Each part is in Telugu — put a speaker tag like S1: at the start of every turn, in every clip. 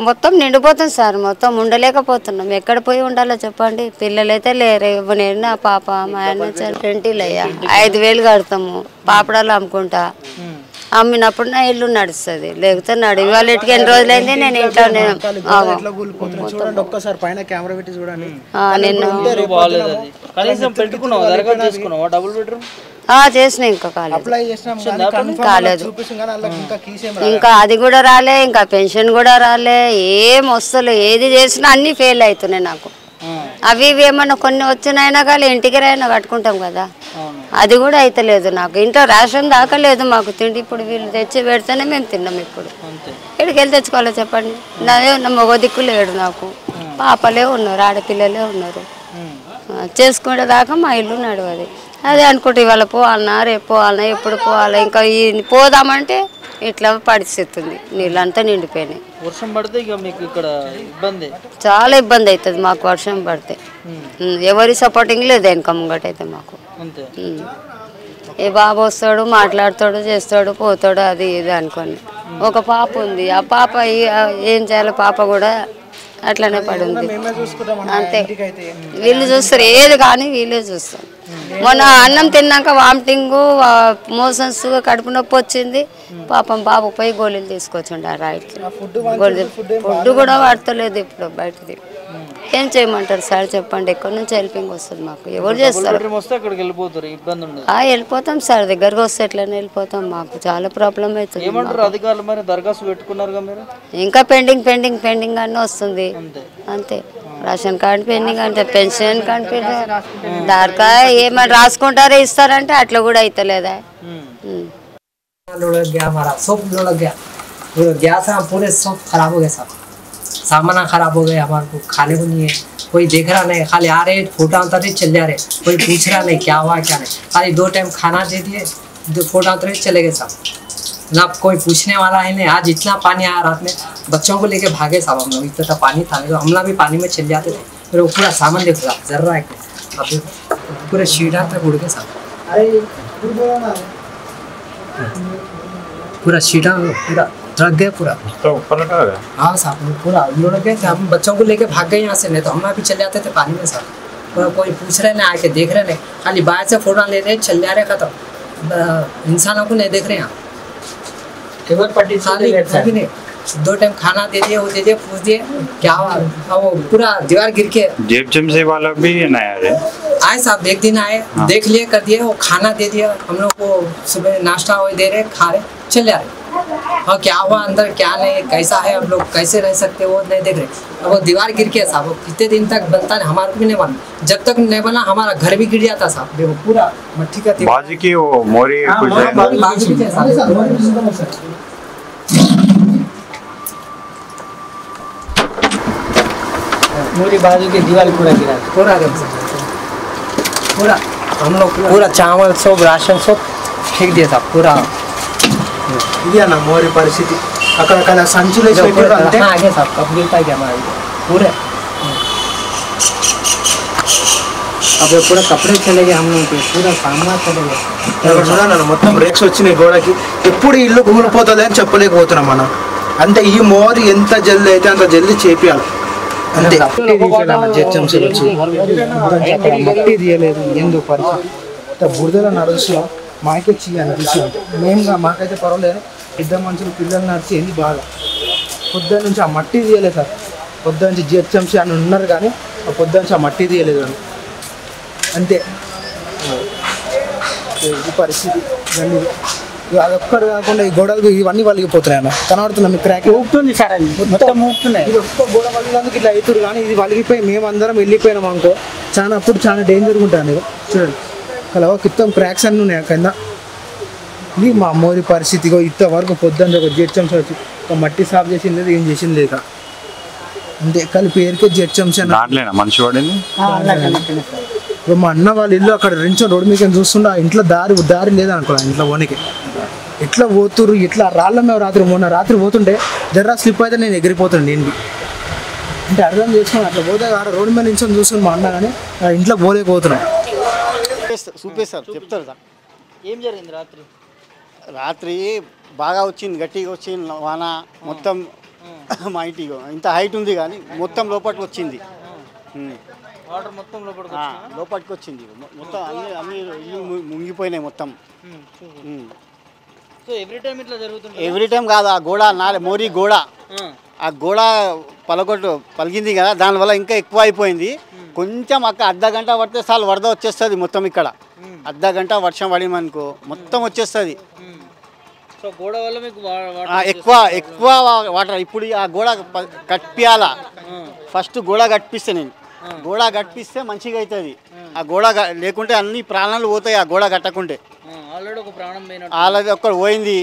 S1: మొత్తం నిండిపోతుంది సార్, మొత్తం ఉండలేకపోతున్నాం. ఎక్కడ పోయి ఉండాలో చెప్పండి. పిల్లలైతే లేరు, నేను నా పాప మా ఆయన రెంటీలు అయ్యా 5,000 కడతాము. పాపడాలు అమ్ముకుంటా, అమ్మినప్పుడు నా ఇల్లు నడుస్తుంది, లేకపోతే నడివి వాళ్ళ ఇంటికి ఎన్ని రోజులైంది నేను ఇంట్లో చేసిన ఇంకా కాలేదు, ఇంకా అది కూడా రాలే, ఇంకా పెన్షన్ కూడా రాలే, ఏం వస్తలే. ఏది చేసినా అన్ని ఫెయిల్ అవుతున్నాయి నాకు. అవి ఇవి ఏమన్నా కొన్ని వచ్చినాయినా కానీ ఇంటికి రాయినా కట్టుకుంటాం కదా, అది కూడా అయితలేదు నాకు. ఇంట్లో రేషన్ దాకా లేదు మాకు తిండి. ఇప్పుడు వీళ్ళు తెచ్చి పెడితేనే మేము తిన్నాం. ఇప్పుడు ఇక్కడికి వెళ్ళి తెచ్చుకోవాలో చెప్పండి. నాదే ఉన్న మగ దిక్కు లేడు నాకు, పాపలే ఉన్నారు, ఆడపిల్లలే ఉన్నారు. చేసుకునే దాకా మా ఇల్లు నడవది. అదే అనుకుంటే ఇవాళ పోవాలన్నా, రేపు పోవాలన్నా, ఎప్పుడు పోవాలా, ఇంకా ఈ పోదామంటే ఇట్లా పరిస్థితి ఉంది. నీళ్ళంతా నిండిపోయినాయి.
S2: వర్షం పడితే ఇక మీకు ఇక్కడ ఇబ్బంది,
S1: చాలా ఇబ్బంది అవుతుంది మాకు వర్షం పడితే. ఎవరి సపోర్టింగ్ లేదు వెనక ముంగటైతే మాకు. ఏ బాబు వస్తాడు, మాట్లాడతాడు, చేస్తాడు, పోతాడు, అది ఇది అనుకోని. ఒక పాప ఉంది, ఆ పాప ఏం చేయాలి, పాప కూడా అట్లనే పడి ఉంది. అంతే, వీళ్ళు చూస్తారు ఏది కానీ వీళ్ళే చూస్తారు. మొన్న అన్నం తిన్నాక వామిటింగు, మోషన్స్, కడుపు నొప్పి వచ్చింది. పాపం బాబు పోయి గోళీలు తీసుకొచ్చిండు. ఫుడ్ కూడా వాడతలేదు ఇప్పుడు బయటది. ఏం చేయమంటారు సార్ చెప్పండి. ఎక్కడి నుంచి హెల్పింగ్ వస్తుంది మాకు? ఎవరు చేస్తారు? వెళ్ళిపోతాం సార్, దగ్గరకు వస్తే ఎట్లనే వెళ్ళిపోతాం. మాకు చాలా ప్రాబ్లం అవుతుంది. ఇంకా పెండింగ్ పెండింగ్ పెండింగ్ అన్నీ వస్తుంది అంతే. రేషన్ కార్డు పెండింగ్ అంటే, పెన్షన్ కార్డు పెండింగ్, దాకా ఏమైనా రాసుకుంటారో ఇస్తారంటే అట్లా కూడా అవుతలేదా?
S3: सामान खराब हो गया, हमारे को खाने को नहीं है, कोई देख रहा नहीं, खाली आ रहे फोटो उतारे चल जा रहे, कोई पूछ रहा नहीं क्या हुआ क्या नहीं, खाली 2 टाइम खाना दे दिए, फोटो उतारे चले गए साहब। ना कोई पूछने वाला है नहीं। आज इतना पानी आया रात में, बच्चों को लेके भागे साहब हम लोग, इतना पानी था, तो हम लोग भी पानी में चल जाते थे। फिर वो पूरा सामान देखो साहब, जर्रा है पूरे शीटा तक उड़ गए साहब, पूरा शीटा पूरा रख गए पूरा। हाँ साहब पूरा उड़ गए थे। हम बच्चों को लेके भाग गए यहाँ से, नहीं तो हम भी चले जाते थे पानी में साहब। पूरा कोई पूछ रहे नहीं, आके देख रहे नहीं, खाली बाहर से फोटो ले रहे चल जा रहे, खत्म। इंसानों को नहीं देख रहे यहाँ। खाली 2 टाइम खाना दे दिए, वो दे दिए, पूछ दिए क्या हुआ, वो पूरा दीवार गिर के।
S4: जेब चमचे वाला भी नया
S3: आए साहब, एक दिन आए, देख लिए, कर दिए, वो खाना दे दिया हम लोग को, सुबह नाश्ता वो दे रहे, खा रहे, चल जा रहे। हाँ क्या हुआ अंदर क्या नहीं, कैसा है, हम लोग कैसे रह सकते वो नहीं देख रहे। अब वो दीवार गिर के साहब, कितने दिन तक बनता नहीं, हमारे को भी नहीं बना, जब तक नहीं बना हमारा घर भी गिर जाता साहब। देखो पूरा मट्टी का
S4: बाजी की वो मोरी कुछ
S3: मोरी बाजू की दीवार पूरा गिरा, पूरा पूरा हम लोग पूरा चावल सब राशन सब फेंक दिया था पूरा।
S5: ఇది అన్న మోరి పరిస్థితి. అక్కడ సంచులు వేసి పెట్టారు అంటే
S3: आगे साहब कब गिरता क्या हमारे पूरे। अब पूरा कपड़े चले गए हम लोग के, पूरा सामान चले गए।
S5: చూడాలన్న మొత్తం బ్రేక్స్ వచ్చినాయి గోడకి. ఎప్పుడు ఇల్లు కూలిపోతుంది అని చెప్పలేకపోతున్నాం మనం. అంటే ఈ మోరి ఎంత జల్దీ అయితే అంత జల్దీ చేపియాలి అంతే. మట్టి తీయలేదు, ఎందుకు పరిస్థితి బురదలో నడుస్తున్నాం. మాకే అనిపిస్తుంది. మేముగా మాకైతే పర్వాలేదు, ఇద్దరు మనుషులు పిల్లలు నడిచి ఏంది బాగా. పొద్దున్న నుంచి ఆ మట్టి తీయలేదు సార్. పొద్దున్న నుంచి జిహెచ్ఎంసీ అని ఉన్నారు కానీ ఆ పొద్దున్న నుంచి ఆ మట్టి తీయలేదు అని అంతే. ఈ పరిస్థితి అదొక్కడు కాకుండా ఈ గోడలు ఇవన్నీ వలిగిపోతున్నాయి అన్న. కనబడుతున్నాం మీకు క్రాక్ ఊపుతుంది సార్, మొత్తం ఊపుతున్నాయి. ఇది ఒక్క గోడ వలిగినందుకు ఇట్లా అవుతుంది, కానీ ఇది వలిగిపోయి మేమందరం వెళ్ళిపోయినాం అనుకో చాలా, అప్పుడు చాలా డేంజర్గా ఉంటుంది. చూడండి అలా మొత్తం క్రాక్స్ అన్నీ ఉన్నాయి కింద. ఇది మా అమ్మోరి పరిస్థితి. ఇంతవరకు పొద్దున్న ఒక జిహెచ్ఎంసీ వచ్చి ఒక మట్టి సాఫ్ చేసింది లేదు, ఏం చేసింది లేక అంతే. కానీ పేరుకే జిహెచ్ఎంసీ
S4: మనిషి పడింది.
S5: ఇప్పుడు మా అన్న వాళ్ళ ఇల్లు అక్కడ రెంచో రోడ్డు మీకు చూస్తుండే, ఇంట్లో దారి లేదనుకో ఇంట్లో పోనీకి. ఎట్లా పోతురు, ఇట్లా రాళ్ళ మేము మొన్న రాత్రి పోతుంటే జర్రా స్లిప్ అయితే నేను ఎగిరిపోతుండే నేను. అంటే అర్థం చేసుకుని అట్లా పోతే ఆడ రోడ్డు మీద నుంచి చూసుకుని మా అన్న కానీ ఇంట్లో పోలేకపోతున్నాం.
S6: చూపిస్తారు చెప్తారు సార్.
S2: ఏం జరిగింది రాత్రి?
S6: రాత్రి బాగా వచ్చింది, గట్టిగా వచ్చింది వాన, మొత్తం మా ఇంటి ఇంత హైట్ ఉంది కానీ మొత్తం లోపలికి వచ్చింది.
S2: వాటర్ మొత్తం
S6: లోపలికి వచ్చింది మొత్తం, అన్ని ఇల్లు మునిగిపోయినాయి మొత్తం.
S2: సో ఎవ్రీ టైం ఇట్లా జరుగుతుంది?
S6: ఎవ్రీ టైం కాదు, ఆ గోడ మోరీ గోడ, ఆ గోడ పలిగింది కదా, దానివల్ల ఇంకా ఎక్కువ అయిపోయింది. కొంచెం అర్ధ గంట పడితే చాలు వరద వచ్చేస్తుంది మొత్తం. ఇక్కడ అర్ధ గంట వర్షం పడిందనుకో మొత్తం వచ్చేస్తుంది.
S2: సో గోడ వల్ల మీకు
S6: ఎక్కువ వాటర్. ఇప్పుడు ఆ గోడ కట్టియాలా, ఫస్ట్ గోడ కట్టిస్తే, నేను గోడ కట్టిస్తే మంచిగా అవుతుంది. ఆ గోడ లేకుంటే అన్ని ప్రాణాలు పోతాయి. ఆ గోడ కట్టకుంటే ఆల్రెడీ ఒక్కడు పోయింది.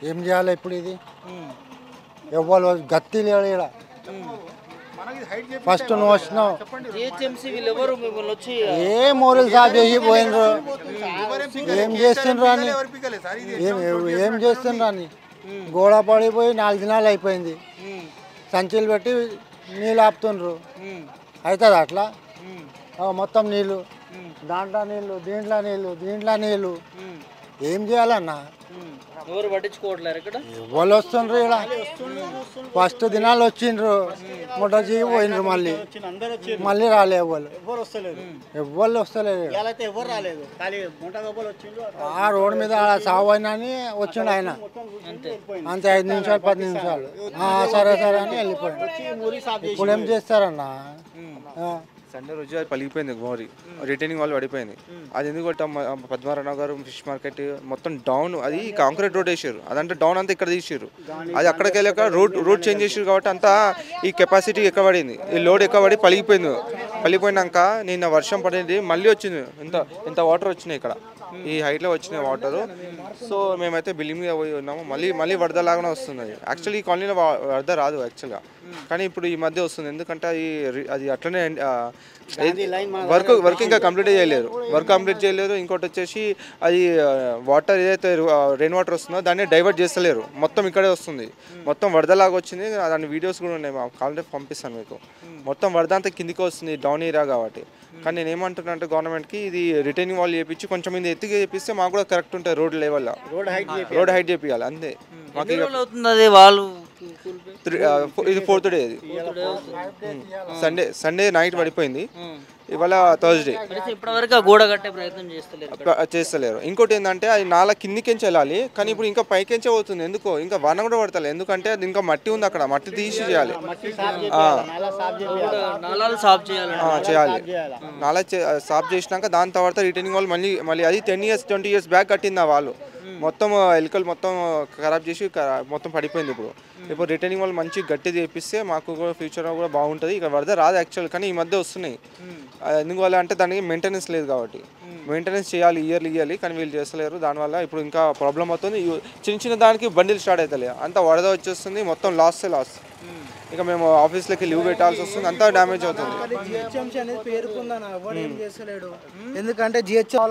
S5: ఏం చేయాలి ఇప్పుడు? ఇది ఎవరు గత్తి లేడు ఇక్కడ. ఫస్ట్ నువ్వు వచ్చినావు, ఏ మోరల్ సాబ్ చేసి పోయినరు, ఏం చేస్తుండ్రు అని, ఏం చేస్తుండ్రు అని. గోడ పడిపోయి 4 దినాలు అయిపోయింది. సంచులు పెట్టి నీళ్ళు ఆపుతుండ్రు. అవుతుంది అట్లా? మొత్తం నీళ్ళు, దాంట్లో నీళ్ళు, దీంట్లో నీళ్ళు. ఏం చేయాలన్నా?
S2: ఎవరు పట్టించుకోవట్లేరు ఇక్కడ.
S5: ఎవరు వస్తుండ్రు ఇక్కడ? ఫస్ట్ దినాలు వచ్చిండ్రు, ముఠ చేయి పోయినరు, మళ్ళీ రాలే. ఎవ్వరు వస్తలేదు. ఆ రోడ్డు మీద సాగు అయినా అని వచ్చిండు ఆయన, అంతే. 5 నిమిషాలు 10 నిమిషాలు సరే సరే అని వెళ్ళిపోయాడు. ఇప్పుడు ఏం చేస్తారన్నా?
S7: సండే రోజు అది పలిగిపోయింది మోరీ, రిటైనింగ్ వాళ్ళు పడిపోయింది. అది ఎందుకు పద్మారావు ఫిష్ మార్కెట్ మొత్తం డౌన్, అది కాంక్రీట్ రోడ్ వేసారు, అదంటే డౌన్ అంతా ఇక్కడ తీసారు. అది అక్కడికి వెళ్ళాక రోడ్ చేంజ్ చేసారు కాబట్టి అంతా ఈ కెపాసిటీ ఎక్కువ పడింది, ఈ లోడ్ ఎక్కువ పడి పలిగిపోయినాక నిన్న వర్షం పడింది, మళ్ళీ వచ్చింది. ఇంత వాటర్ వచ్చినాయి ఇక్కడ, ఈ హైట్లో వచ్చినాయి వాటరు. సో మేమైతే బిల్డింగ్ మీద పోయి ఉన్నాము. మళ్ళీ వరదలాగానే వస్తుంది. యాక్చువల్లీ ఈ కాలనీలో వరద రాదు యాక్చువల్గా, కానీ ఇప్పుడు ఈ మధ్య వస్తుంది. ఎందుకంటే అది అట్లనే వర్క్ ఇంకా కంప్లీట్ చేయలేరు. ఇంకోటి వచ్చేసి అది వాటర్ ఏదైతే రెయిన్ వాటర్ వస్తుందో దాన్ని డైవర్ట్ చేస్తలేరు, మొత్తం ఇక్కడే వస్తుంది. మొత్తం వరదలాగా వచ్చింది. దాని వీడియోస్ కూడా ఉన్నాయి, మా కాలనీ పంపిస్తాను మీకు. మొత్తం వరద అంతా కిందికి వస్తుంది, డౌన్ ఏరియా కాబట్టి. కానీ నేను ఏమంటున్నా అంటే గవర్నమెంట్కి ఇది రిటైనింగ్ వాల్ చేయించి కొంచెం ఇది ఎత్తుగా చేపిస్తే మాకు కూడా కరెక్ట్ ఉంటుంది. రోడ్ లెవెల్లో రోడ్ హైట్ చేపియాలి అంతే. మాకు ఇది 4th డే, సండే నైట్ పడిపోయింది, ఇవాళ థర్స్డే.
S2: ఇప్పటివరకు గోడ కట్టే ప్రయత్నం
S7: చేస్తలేరు. ఇంకోటి ఏంటంటే అది నాలా కిందికెంచి వెళ్ళాలి, కానీ ఇప్పుడు ఇంకా పైకెంచే అవుతుంది. ఎందుకో ఇంకా వాన కూడా పడతలేదు, ఎందుకంటే అది ఇంకా మట్టి ఉంది అక్కడ, మట్టి తీసి చేయాలి. నాలా సాఫ్ చేసినాక దాని తర్వాత రిటైనింగ్ వాళ్ళు మళ్ళీ అది 10 years 20 years బ్యాక్ కట్టింది. వాళ్ళు మొత్తం ఎలుకలు మొత్తం ఖరాబ్ చేసి మొత్తం పడిపోయింది. ఇప్పుడు రిటైనింగ్ వాళ్ళు మంచి గట్టి చేపిస్తే మాకు కూడా ఫ్యూచర్ కూడా బాగుంటుంది. ఇక వరద రాదు యాక్చువల్, కానీ ఈ మధ్య వస్తున్నాయి. ఎందువల్ల అంటే దానికి మెయింటెనెన్స్ లేదు కాబట్టి, మెయింటెనెన్స్ చేయాలి ఇయర్లీ, కానీ వీళ్ళు చేస్తలేరు. దానివల్ల ఇప్పుడు ఇంకా ప్రాబ్లం అవుతుంది. చిన్న దానికి బండిలు స్టార్ట్ అవుతలే, అంతా వరద వచ్చేస్తుంది, మొత్తం లాస్. ఇక మేము ఆఫీస్లోకి లీవ్ పెట్టాల్సి వస్తుంది, అంతా డ్యామేజ్ అవుతుంది.
S5: జిహెచ్ఎంసీ అనేది పేరుకుందన్న, ఎవరు ఏం చేస్తలేడు. ఎందుకంటే జిహెచ్ఎం